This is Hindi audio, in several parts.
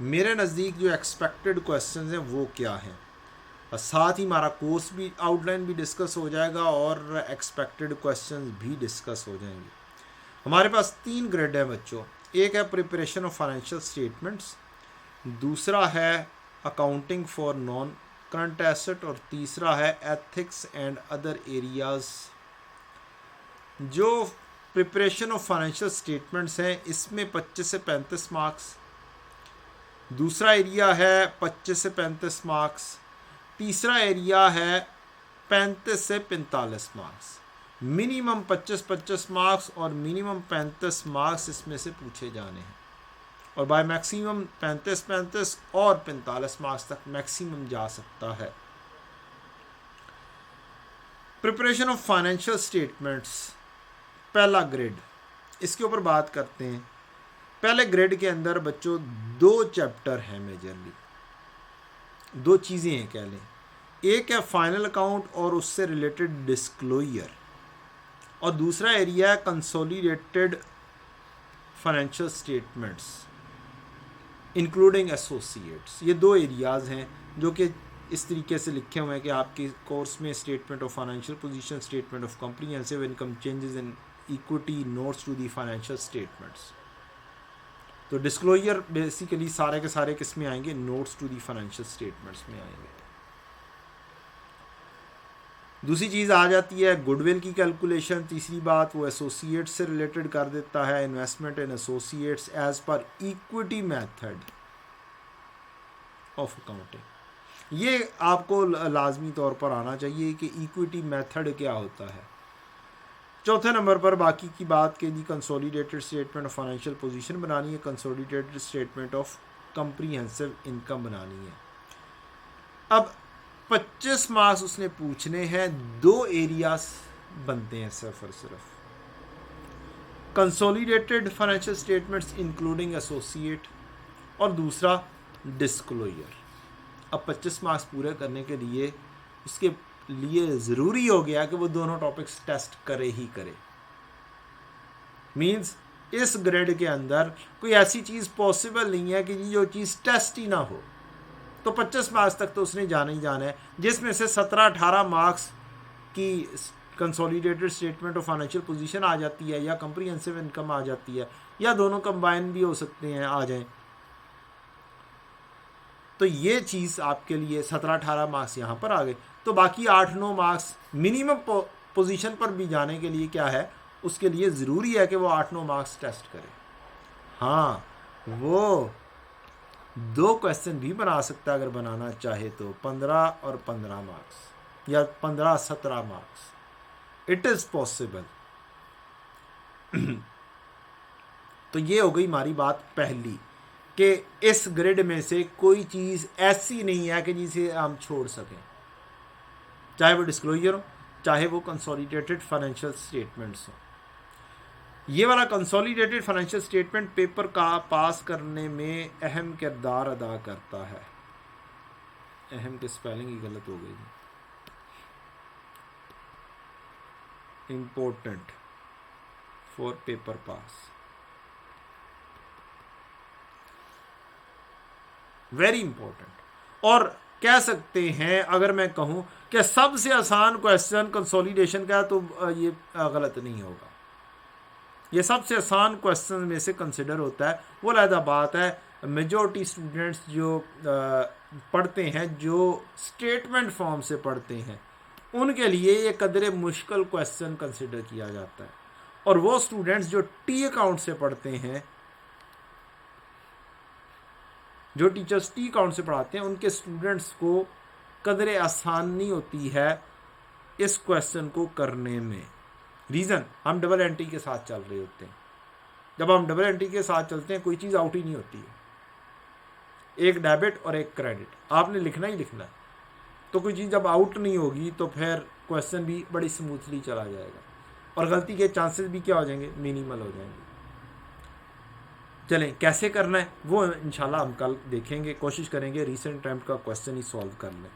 मेरे नज़दीक जो एक्सपेक्टेड क्वेश्चन हैं वो क्या हैं, और साथ ही हमारा कोर्स भी आउटलाइन भी डिस्कस हो जाएगा और एक्सपेक्टेड क्वेश्चंस भी डिस्कस हो जाएंगे। हमारे पास 3 ग्रेड है बच्चों। एक है प्रिपरेशन ऑफ फाइनेंशियल स्टेटमेंट्स, दूसरा है accounting for non current asset, और तीसरा है एथिक्स एंड अदर एरियाज। जो प्रिपरेशन ऑफ फाइनेंशियल स्टेटमेंट्स हैं इसमें 25 से 35 मार्क्स, दूसरा एरिया है 25 से 35 मार्क्स, तीसरा एरिया है 35 से 45 मार्क्स। मिनिमम 25-25 मार्क्स और मिनिमम 35 मार्क्स इसमें से पूछे जाने हैं, और बाय मैक्सिमम 35-35 और 45 मार्क्स तक मैक्सिमम जा सकता है। प्रिपरेशन ऑफ फाइनेंशियल स्टेटमेंट्स पहला ग्रेड, इसके ऊपर बात करते हैं। पहले ग्रेड के अंदर बच्चों 2 चैप्टर हैं मेजरली, 2 चीज़ें हैं कह लें। एक है फाइनल अकाउंट और उससे रिलेटेड डिस्क्लोजर, और दूसरा एरिया है consolidated financial statements including associates. ये 2 एरियाज़ हैं जो कि इस तरीके से लिखे हुए हैं कि आपके कोर्स में statement of financial position, statement of comprehensive income, changes in equity, notes to the financial statements. तो डिस्क्लोजर बेसिकली सारे के सारे किस में आएंगे, notes to the financial statements में आएंगे। दूसरी चीज़ आ जाती है गुडविल की कैलकुलेशन। तीसरी बात वो एसोसिएट्स से रिलेटेड कर देता है, investment in associates as per equity method of accounting. ये आपको लाजमी तौर पर आना चाहिए कि इक्विटी मेथड क्या होता है। चौथे नंबर पर बाकी की बात के लिए consolidated statement of financial position बनानी है, consolidated statement of comprehensive income बनानी है। अब 25 मार्क्स उसने पूछने हैं, 2 एरियाज बनते हैं सिर्फ और सिर्फ, consolidated financial statements including associate, और दूसरा डिस्क्लोजर। अब 25 मार्क्स पूरे करने के लिए उसके लिए ज़रूरी हो गया कि वो दोनों टॉपिक्स टेस्ट करे ही करे। मींस इस ग्रेड के अंदर कोई ऐसी चीज़ पॉसिबल नहीं है कि जो चीज़ टेस्ट ही ना हो। तो 25 मार्क्स तक तो उसने जाना ही जाना है, जिसमें से 17-18 मार्क्स की consolidated statement of financial position आ जाती है, या कंप्रीहेंसिव इनकम आ जाती है, या दोनों कंबाइन भी हो सकते हैं, आ जाएं। तो ये चीज़ आपके लिए 17-18 मार्क्स यहाँ पर आ गए। तो बाकी 8-9 मार्क्स मिनिमम पोजीशन पर भी जाने के लिए क्या है, उसके लिए ज़रूरी है कि वो 8-9 मार्क्स टेस्ट करे। हाँ, वो 2 क्वेश्चन भी बना सकता है अगर बनाना चाहे तो, 15 और 15 मार्क्स या 15-17 मार्क्स। It is possible. तो ये हो गई हमारी बात पहली कि इस ग्रिड में से कोई चीज़ ऐसी नहीं है कि जिसे हम छोड़ सकें, चाहे वो डिस्क्लोजर हो, चाहे वो कंसोलिडेटेड फाइनेंशियल स्टेटमेंट्स हो। ये वाला कंसोलिडेटेड फाइनेंशियल स्टेटमेंट पेपर का पास करने में अहम किरदार अदा करता है। अहम के स्पेलिंग ही गलत हो गई, important for paper pass, very important. और कह सकते हैं अगर मैं कहूं कि सबसे आसान क्वेश्चन कंसोलिडेशन का, तो ये गलत नहीं होगा। ये सबसे आसान क्वेश्चन में से कंसिडर होता है। वो अलग बात है, मेजॉरिटी स्टूडेंट्स जो पढ़ते हैं, जो स्टेटमेंट फॉर्म से पढ़ते हैं, उनके लिए ये कदरे मुश्किल क्वेश्चन कंसिडर किया जाता है। और वो स्टूडेंट्स जो टी अकाउंट से पढ़ते हैं, जो टीचर्स टी अकाउंट से पढ़ाते हैं, उनके स्टूडेंट्स को कदरे आसानी होती है इस क्वेश्चन को करने में। रीज़न, हम डबल एंट्री के साथ चल रहे होते हैं। जब हम डबल एंट्री के साथ चलते हैं कोई चीज़ आउट ही नहीं होती है, एक डेबिट और एक क्रेडिट आपने लिखना ही लिखना है। तो कोई चीज़ जब आउट नहीं होगी तो फिर क्वेश्चन भी बड़ी स्मूथली चला जाएगा, और गलती के चांसेस भी क्या हो जाएंगे, मिनिमल हो जाएंगे। चलें, कैसे करना है वो इंशाल्लाह हम कल देखेंगे, कोशिश करेंगे रीसेंट अटेम्प्ट का क्वेश्चन ही सॉल्व कर लें,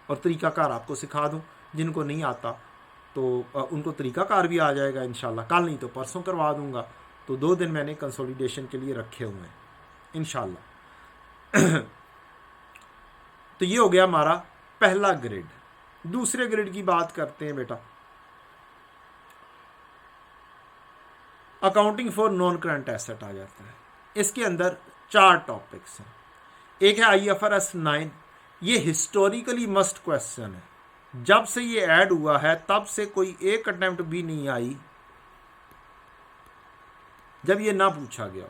और तरीकाकार आपको सिखा दूं। जिनको नहीं आता तो उनको तरीकाकार भी आ जाएगा इंशाल्लाह, कल नहीं तो परसों करवा दूंगा। तो 2 दिन मैंने कंसोलिडेशन के लिए रखे हुए हैं। इंशाल्लाह। तो ये हो गया हमारा पहला ग्रिड। दूसरे ग्रिड की बात करते हैं बेटा। Accounting for non current asset आ जाता है। इसके अंदर 4 टॉपिक्स हैं। एक है IFRS 9। ये हिस्टोरिकली मस्ट क्वेश्चन है। जब से ये ऐड हुआ है तब से कोई एक अटेम्प्ट भी नहीं आई जब ये ना पूछा गया।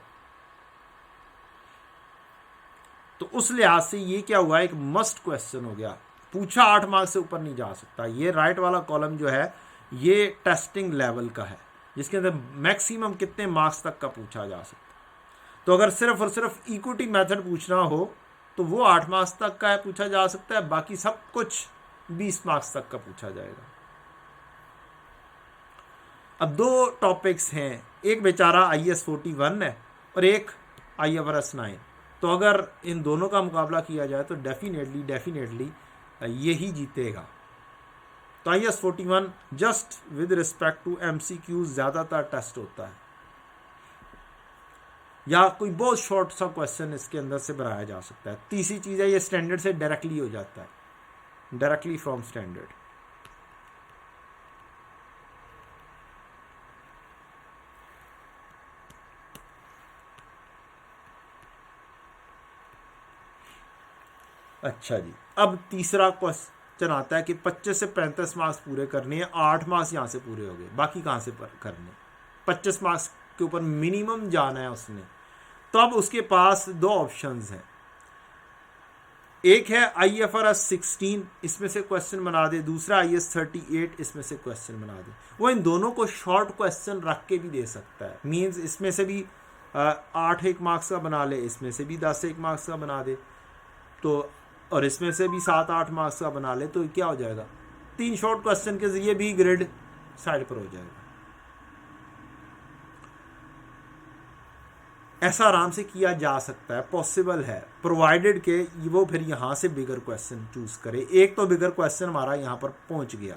तो उस लिहाज से ये क्या हुआ, एक मस्ट क्वेश्चन हो गया। पूछा 8 मार्क्स से ऊपर नहीं जा सकता। ये राइट वाला कॉलम जो है ये टेस्टिंग लेवल का है, जिसके अंदर मैक्सिमम कितने मार्क्स तक का पूछा जा सकता है। तो अगर सिर्फ और सिर्फ इक्विटी मेथड पूछना हो तो वो 8 मार्क्स तक का है, पूछा जा सकता है। बाकी सब कुछ 20 मार्क्स तक का पूछा जाएगा। अब 2 टॉपिक्स हैं, एक बेचारा IAS 41 है और एक IFRS 9। तो अगर इन दोनों का मुकाबला किया जाए तो डेफिनेटली यही जीतेगा। तो IAS 41 just with respect to MCQ ज़्यादातर टेस्ट होता है, या कोई बहुत शॉर्ट सा क्वेश्चन इसके अंदर से बनाया जा सकता है। तीसरी चीज़ है ये स्टैंडर्ड से डायरेक्टली हो जाता है, डायरेक्टली फ्रॉम स्टैंडर्ड। अच्छा जी, अब तीसरा क्वेश्चन आता है कि 25 से 35 मार्क्स पूरे करने हैं। 8 मार्क्स यहाँ से पूरे हो गए, बाकी कहाँ से करने? 25 मार्क्स के ऊपर मिनिमम जाना है उसने। तो अब उसके पास 2 ऑप्शंस हैं। एक है IFRS 16, इसमें से क्वेश्चन बना दे। दूसरा IAS 38, इसमें से क्वेश्चन बना दे। वो इन दोनों को शॉर्ट क्वेश्चन रख के भी दे सकता है। मीन्स इसमें से भी 8 1 मार्क्स का बना ले, इसमें से भी 10 1 मार्क्स का बना दे, तो और इसमें से भी 7 8 मार्क्स का बना ले, तो क्या हो जाएगा? 3 शॉर्ट क्वेश्चन के जरिए भी ग्रेड साइड पर हो जाएगा। ऐसा आराम से किया जा सकता है, पॉसिबल है, प्रोवाइडेड के वो फिर यहाँ से बिगर क्वेश्चन चूज करे। एक तो बिगर क्वेश्चन हमारा यहाँ पर पहुँच गया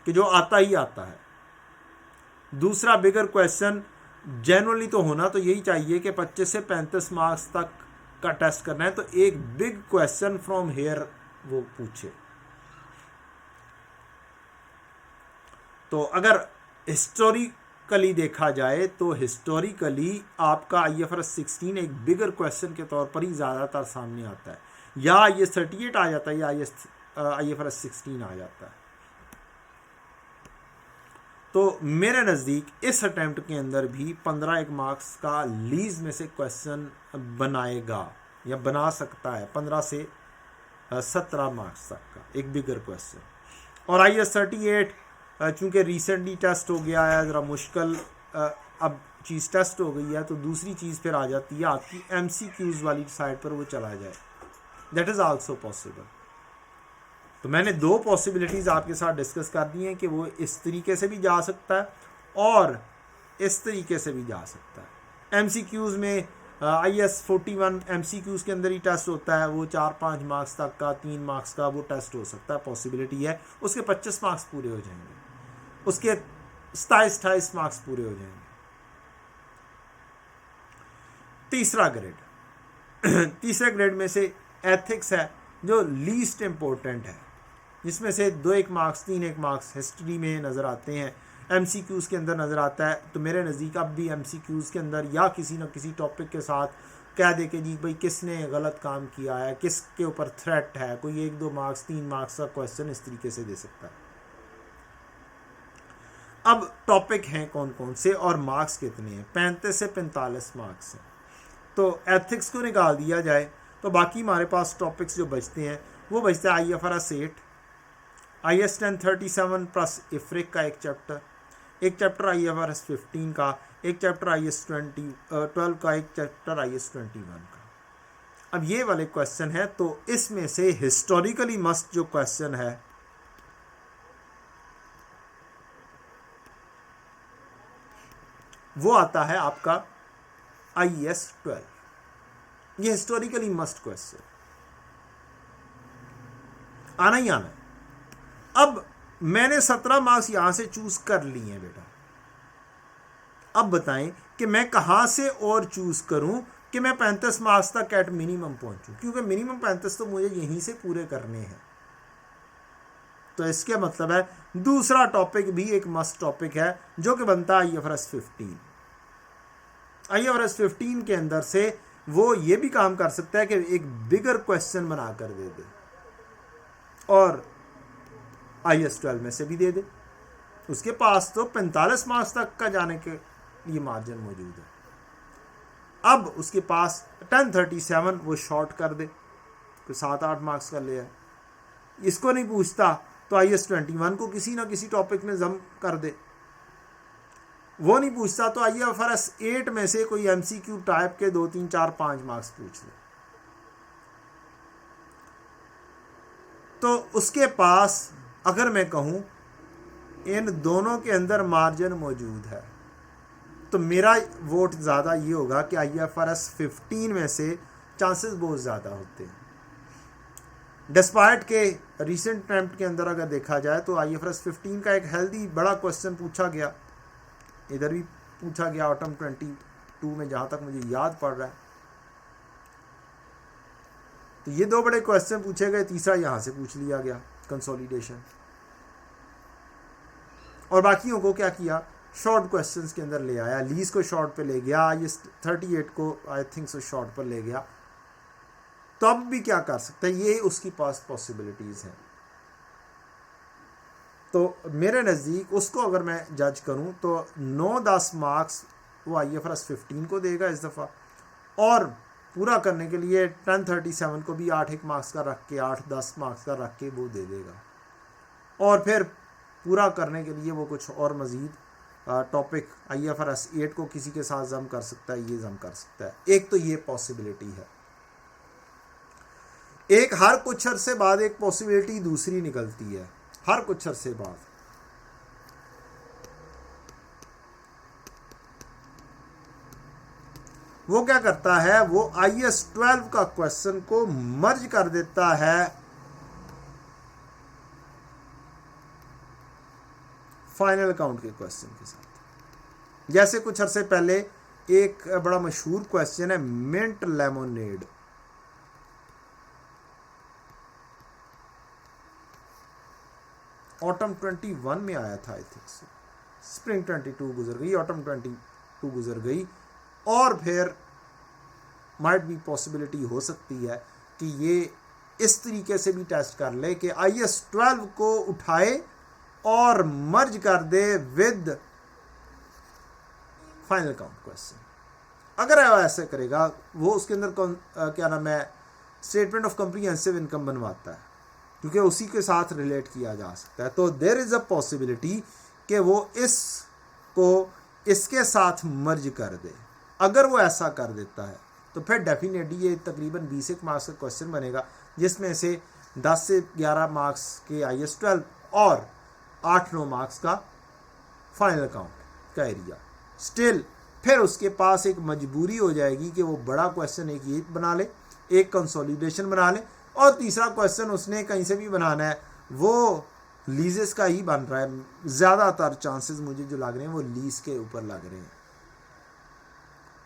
कि जो आता ही आता है। दूसरा बिगर क्वेश्चन जनरली तो होना तो यही चाहिए कि 25 से 35 मार्क्स तक का टेस्ट करना है, तो एक बिग क्वेश्चन फ्रॉम हेयर वो पूछे। तो अगर हिस्टोरिकली देखा जाए तो हिस्टोरिकली आपका IFRS 16 एक बिगर क्वेश्चन के तौर पर ही ज़्यादातर सामने आता है, या ये 38 आ जाता है या IFRS 16 आ जाता है। तो मेरे नज़दीक इस अटेम्प्ट के अंदर भी 15 1 मार्क्स का लीज में से क्वेश्चन बनाएगा या बना सकता है। 15 से 17 मार्क्स तक का एक बिगर क्वेश्चन। और IAS 38 चूँकि रिसेंटली टेस्ट हो गया है, ज़रा मुश्किल अब चीज़ टेस्ट हो गई है, तो दूसरी चीज़ फिर आ जाती है आपकी MCQs वाली साइड पर वो चला जाए। That is also possible. तो मैंने 2 पॉसिबिलिटीज़ आपके साथ डिस्कस कर दी हैं कि वो इस तरीके से भी जा सकता है और इस तरीके से भी जा सकता है। MCQs में IAS 41 MCQs के अंदर ही टेस्ट होता है, वो 4 5 मार्क्स तक का, 3 मार्क्स का वो टेस्ट हो सकता है, पॉसिबिलिटी है। उसके 25 मार्क्स पूरे हो जाएंगे, उसके 27 मार्क्स पूरे हो जाएंगे। तीसरा ग्रेड तीसरे ग्रेड में से एथिक्स है जो लीस्ट इम्पोर्टेंट है, जिसमें से 2 1 मार्क्स 3 1 मार्क्स हिस्ट्री में नज़र आते हैं, MCQs के अंदर नज़र आता है। तो मेरे नज़दीक अब भी MCQs के अंदर या किसी न किसी टॉपिक के साथ कह दे कि जी भाई किसने गलत काम किया है, किसके ऊपर थ्रेट है, कोई 1 2 मार्क्स 3 मार्क्स का क्वेश्चन इस तरीके से दे सकता है। अब टॉपिक हैं कौन कौन से और मार्क्स कितने हैं? 35 से 45 मार्क्स हैं। तो एथिक्स को निकाल दिया जाए तो बाकी हमारे पास टॉपिक्स जो बचते हैं वो बचते हैं IFRS 8, IAS 1037 प्लस IFRIC का एक चैप्टर IFRS 15 का, एक चैप्टर IAS 12 का, एक चैप्टर IAS 21 का। अब ये वाले क्वेश्चन है, तो इसमें से हिस्टोरिकली मस्ट जो क्वेश्चन है वो आता है आपका IAS 12। ये हिस्टोरिकली मस्ट क्वेश्चन आना ही आना है। अब मैंने 17 मार्क्स यहां से चूज कर लिए हैं बेटा। अब बताएं कि मैं कहां से और चूज करूं कि मैं 35 मार्क्स तक एट मिनिमम पहुंचूं, क्योंकि मिनिमम 35 तो मुझे यहीं से पूरे करने हैं। तो इसके मतलब है दूसरा टॉपिक भी एक मस्ट टॉपिक है जो कि बनता है IFRS 15। IFRS 15 के अंदर से वो ये भी काम कर सकता है कि एक बिगर क्वेश्चन बना कर दे दे और IAS 12 में से भी दे दे। उसके पास तो 45 मार्क्स तक का जाने के लिए मार्जिन मौजूद है। अब उसके पास 1037 वो शॉर्ट कर दे, तो 7-8 मार्क्स का ले आए। इसको नहीं पूछता तो IAS 21 को किसी ना किसी टॉपिक में जम कर दे। वो नहीं पूछता तो IFRS 8 में से कोई MCQ टाइप के 2, 3, 4, 5 मार्क्स पूछ ले। तो उसके पास अगर मैं कहूं इन दोनों के अंदर मार्जिन मौजूद है, तो मेरा वोट ज़्यादा ये होगा कि IFRS 15 में से चांसेस बहुत ज़्यादा होते हैं। डिस्पाइट के रीसेंट अटेम्प्ट के अंदर अगर देखा जाए तो IFRS 15 का एक हेल्दी बड़ा क्वेश्चन पूछा गया, इधर भी पूछा गया ऑटम 22 में, जहाँ तक मुझे याद पड़ रहा है। तो ये 2 बड़े क्वेश्चन पूछे गए, तीसरा यहाँ से पूछ लिया गया कंसोलिडेशन। और बाकियों को क्या किया, शॉर्ट क्वेश्चंस के अंदर ले आया। लीज को शॉर्ट पे ले गया, ये 38 को आई थिंक सो शॉर्ट पर ले गया। तो अब भी क्या कर सकता है, ये उसकी पास पॉसिबिलिटीज हैं। तो मेरे नज़दीक उसको अगर मैं जज करूं तो 9-10 मार्क्स वो IFRS 15 को देगा इस दफ़ा, और पूरा करने के लिए 1037 को भी 8-1 मार्क्स का रख के, 8-10 मार्क्स का रख के वो दे देगा। और फिर पूरा करने के लिए वो कुछ और मज़ीद टॉपिक IFRS 8 को किसी के साथ जम कर सकता है, ये जम कर सकता है। एक तो ये पॉसिबिलिटी है। एक हर कुछ अरसे बाद एक पॉसिबिलिटी दूसरी निकलती है, हर कुछ अरसे बाद। वो क्या करता है, वो IAS 12 का क्वेश्चन को मर्ज कर देता है फाइनल अकाउंट के क्वेश्चन के साथ। जैसे कुछ अरसे पहले एक बड़ा मशहूर क्वेश्चन है मिंट लेमोनेड। ऑटम 21 में आया था आई थिंक सो। स्प्रिंग 22 गुजर गई, ऑटम 22 गुजर गई, और फिर माइट भी पॉसिबिलिटी हो सकती है कि ये इस तरीके से भी टेस्ट कर ले कि IAS 12 को उठाए और मर्ज कर दे विद फाइनल अकाउंट क्वेश्चन। अगर वो ऐसे करेगा, वो उसके अंदर क्या नाम है, स्टेटमेंट ऑफ कॉम्प्रिहेंसिव इनकम बनवाता है, क्योंकि उसी के साथ रिलेट किया जा सकता है। तो देयर इज अ पॉसिबिलिटी कि वो इसको इसके साथ मर्ज कर दे। अगर वो ऐसा कर देता है तो फिर डेफिनेटली ये तकरीबन 20 मार्क्स का क्वेश्चन बनेगा, जिसमें से 10 से 11 मार्क्स के IAS 12 और 8-9 मार्क्स का फाइनल अकाउंट का एरिया। स्टिल फिर उसके पास एक मजबूरी हो जाएगी कि वो बड़ा क्वेश्चन एक ये बना ले, एक कंसोलिडेशन बना ले, और तीसरा क्वेश्चन उसने कहीं से भी बनाना है वो लीजेस का ही बन रहा है। ज़्यादातर चांसेस मुझे जो लग रहे हैं वो लीज के ऊपर लग रहे हैं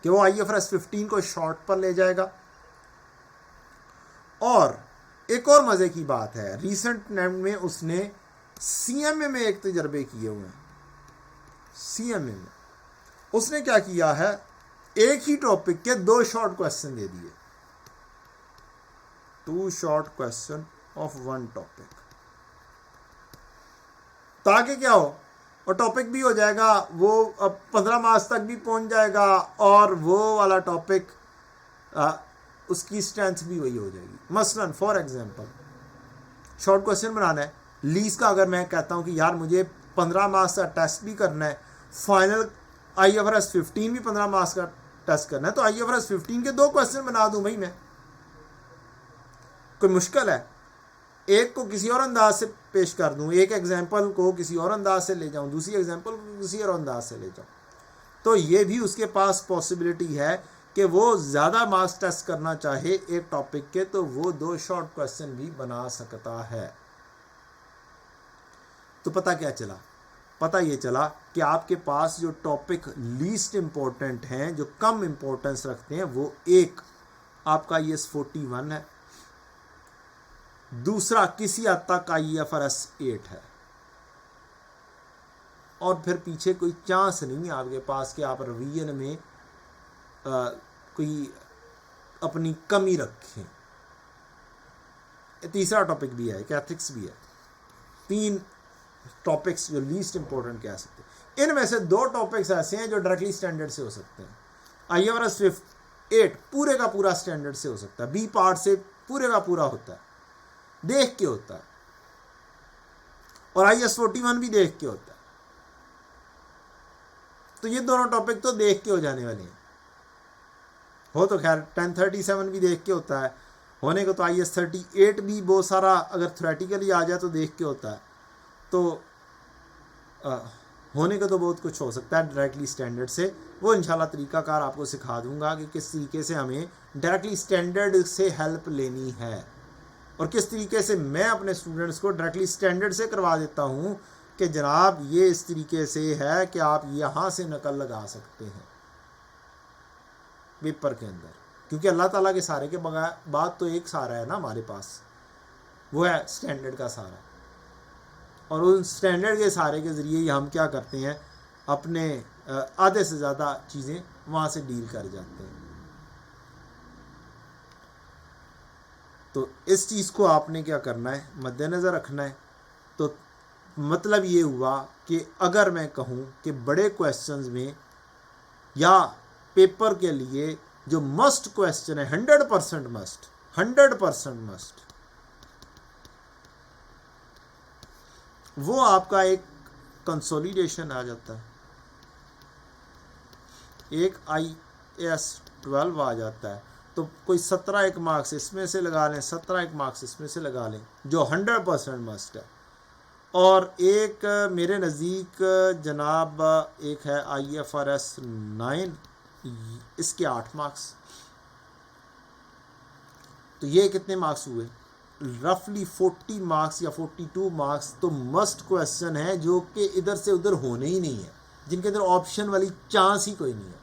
कि वो IFRS 15 को शॉर्ट पर ले जाएगा। और एक और मज़े की बात है, रीसेंट टाइम में उसने CMA में एक तजर्बे किए हुए हैं। CMA में उसने क्या किया है, एक ही टॉपिक के 2 शॉर्ट क्वेश्चन दे दिए, 2 शॉर्ट क्वेश्चन ऑफ 1 टॉपिक, ताकि क्या हो, और टॉपिक भी हो जाएगा, वो अब 15 मार्क्स तक भी पहुंच जाएगा, और वो वाला टॉपिक उसकी स्ट्रेंथ भी वही हो जाएगी। मसलन फॉर एग्जांपल शॉर्ट क्वेश्चन बनाना है लीज का। अगर मैं कहता हूं कि यार मुझे 15 मार्क्स का टेस्ट भी करना है, फाइनल IFRS 15 भी 15 मार्क्स का टेस्ट करना है, तो IFRS 15 के 2 क्वेश्चन बना दूं भाई मैं। कोई मुश्किल है? एक को किसी और अंदाज से पेश कर दूं, एक एग्जाम्पल को किसी और अंदाज से ले जाऊं, दूसरी एग्जाम्पल को किसी और अंदाज से ले जाऊं, तो ये भी उसके पास पॉसिबिलिटी है कि वो ज़्यादा मार्क्स टेस्ट करना चाहे एक टॉपिक के, तो वो 2 शॉर्ट क्वेश्चन भी बना सकता है। तो पता क्या चला, पता ये चला कि आपके पास जो टॉपिक लीस्ट इम्पोर्टेंट हैं, जो कम इम्पोर्टेंस रखते हैं, वो एक आपका IAS 41 है, दूसरा किसी हद तक IFRS 8 है, और फिर पीछे कोई चांस नहीं है आपके पास कि आप रिवीजन में कोई अपनी कमी रखें। तीसरा टॉपिक भी है, एक एथिक्स भी है। 3 टॉपिक्स जो लीस्ट इंपॉर्टेंट कह सकते हैं। इनमें से 2 टॉपिक्स ऐसे हैं जो डायरेक्टली स्टैंडर्ड से हो सकते हैं। IFRS 8 पूरे का पूरा स्टैंडर्ड से हो सकता है, बी पार्ट से पूरे का पूरा होता है, देख के होता है, और IAS 41 भी देख के होता है। तो ये दोनों टॉपिक तो देख के हो जाने वाले हैं। हो तो खैर 1037 भी देख के होता है, होने को तो IAS 38 भी बहुत सारा अगर थ्योरेटिकली आ जाए तो देख के होता है। तो होने का तो बहुत कुछ हो सकता है डायरेक्टली स्टैंडर्ड से। वो इंशाल्लाह तरीकाकार आपको सिखा दूंगा कि किस तरीके से हमें डायरेक्टली स्टैंडर्ड से हेल्प लेनी है, और किस तरीके से मैं अपने स्टूडेंट्स को डायरेक्टली स्टैंडर्ड से करवा देता हूँ कि जनाब ये इस तरीके से है कि आप यहाँ से नकल लगा सकते हैं पेपर के अंदर, क्योंकि अल्लाह ताला के सारे के बाद तो एक सारा है ना हमारे पास, वो है स्टैंडर्ड का सारा। और उन स्टैंडर्ड के सारे के ज़रिए हम क्या करते हैं, अपने आधे से ज़्यादा चीज़ें वहाँ से डील कर जाते हैं। तो इस चीज़ को आपने क्या करना है, मद्देनज़र रखना है। तो मतलब ये हुआ कि अगर मैं कहूँ कि बड़े क्वेश्चंस में या पेपर के लिए जो मस्ट क्वेश्चन है, 100% मस्ट, वो आपका एक कंसोलिडेशन आ जाता है, एक IAS 12 आ जाता है। तो कोई 17 एक मार्क्स इसमें से लगा लें, 17 एक मार्क्स इसमें से लगा लें, जो 100% मस्ट है। और एक मेरे नज़दीक जनाब एक है IFRS 9, इसके 8 मार्क्स। तो ये कितने मार्क्स हुए, रफली 40 मार्क्स या 42 मार्क्स तो मस्ट क्वेश्चन है, जो कि इधर से उधर होने ही नहीं है, जिनके अंदर ऑप्शन वाली चांस ही कोई नहीं है।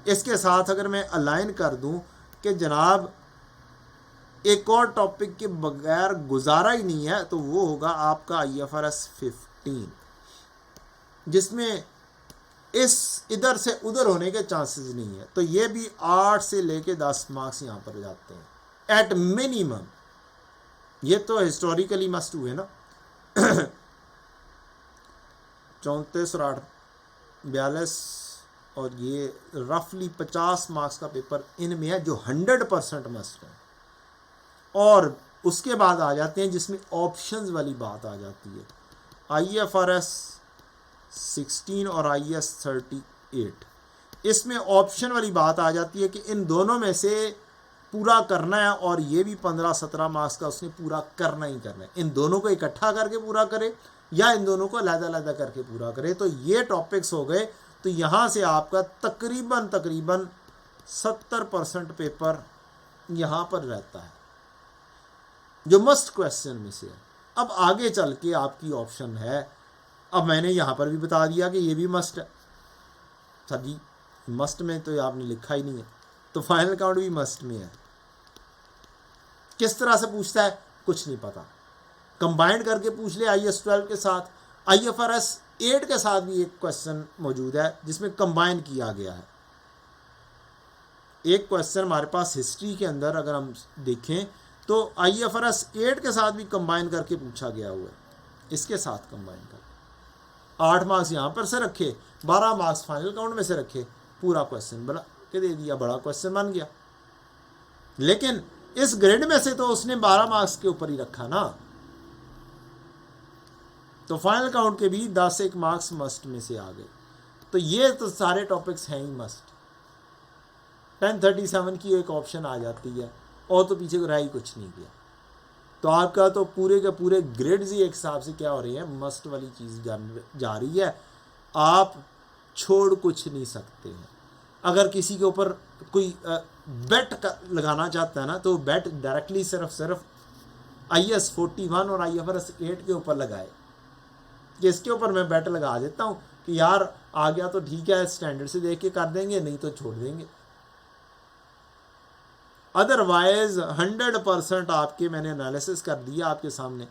इसके साथ अगर मैं अलाइन कर दूं कि जनाब एक और टॉपिक के बगैर गुजारा ही नहीं है, तो वो होगा आपका IFRS 15, जिसमें इस इधर से उधर होने के चांसेस नहीं है। तो ये भी 8 से लेके 10 मार्क्स यहाँ पर जाते हैं एट मिनिमम। ये तो हिस्टोरिकली मस्ट हुए ना 34 और 8 42, और ये रफली 50 मार्क्स का पेपर इनमें है जो 100% मस्ट है। और उसके बाद आ जाते हैं जिसमें ऑप्शंस वाली बात आ जाती है, IFRS 16 और IAS 38। इसमें ऑप्शन वाली बात आ जाती है कि इन दोनों में से पूरा करना है, और ये भी 15-17 मार्क्स का उसने पूरा करना ही करना है। इन दोनों को इकट्ठा करके पूरा करे या इन दोनों को अलग-अलग करके पूरा करे। तो ये टॉपिक्स हो गए। तो यहाँ से आपका तकरीबन 70% पेपर यहाँ पर रहता है, जो मस्ट क्वेश्चन में से है। अब आगे चल के आपकी ऑप्शन है। अब मैंने यहाँ पर भी बता दिया कि ये भी मस्ट है। सर जी मस्ट में तो आपने लिखा ही नहीं है, तो फाइनल काउंट भी मस्ट में है। किस तरह से पूछता है कुछ नहीं पता, कंबाइंड करके पूछ ले IAS 12 के साथ। IFRS 8 के साथ भी एक क्वेश्चन मौजूद है जिसमें कंबाइन किया गया है। एक क्वेश्चन हमारे पास हिस्ट्री के अंदर अगर हम देखें तो IFRS 8 के साथ भी कंबाइन करके पूछा गया हुआ है, इसके साथ कंबाइन कर 8 मार्क्स यहाँ पर से रखे, 12 मार्क्स फाइनल काउंट में से रखे, पूरा क्वेश्चन बना के दे दिया, बड़ा क्वेश्चन बन गया। लेकिन इस ग्रेड में से तो उसने 12 मार्क्स के ऊपर ही रखा ना, तो फाइनल काउंट के भी 10 मार्क्स मस्ट में से आ गए। तो ये तो सारे टॉपिक्स हैं ही मस्ट। 1037 की एक ऑप्शन आ जाती है, और तो पीछे को रहा ही कुछ नहीं किया। तो आपका तो पूरे के पूरे ग्रेड्स ही एक हिसाब से क्या हो रही है, मस्ट वाली चीज़ जा रही है। आप छोड़ कुछ नहीं सकते हैं। अगर किसी के ऊपर कोई बेट लगाना चाहता है ना, तो बेट डायरेक्टली सिर्फ IAS 41 और IFRS 8 के ऊपर लगाए। कि इसके ऊपर मैं बेट लगा देता हूँ कि यार आ गया तो ठीक है, स्टैंडर्ड से देख के कर देंगे, नहीं तो छोड़ देंगे। अदरवाइज 100% आपके मैंने एनालिसिस कर दिया आपके सामने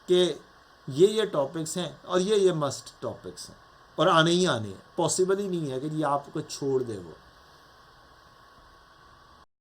कि ये टॉपिक्स हैं और ये मस्ट टॉपिक्स हैं और आने ही आने हैं। पॉसिबल ही नहीं है कि जी आपको छोड़ दे वो।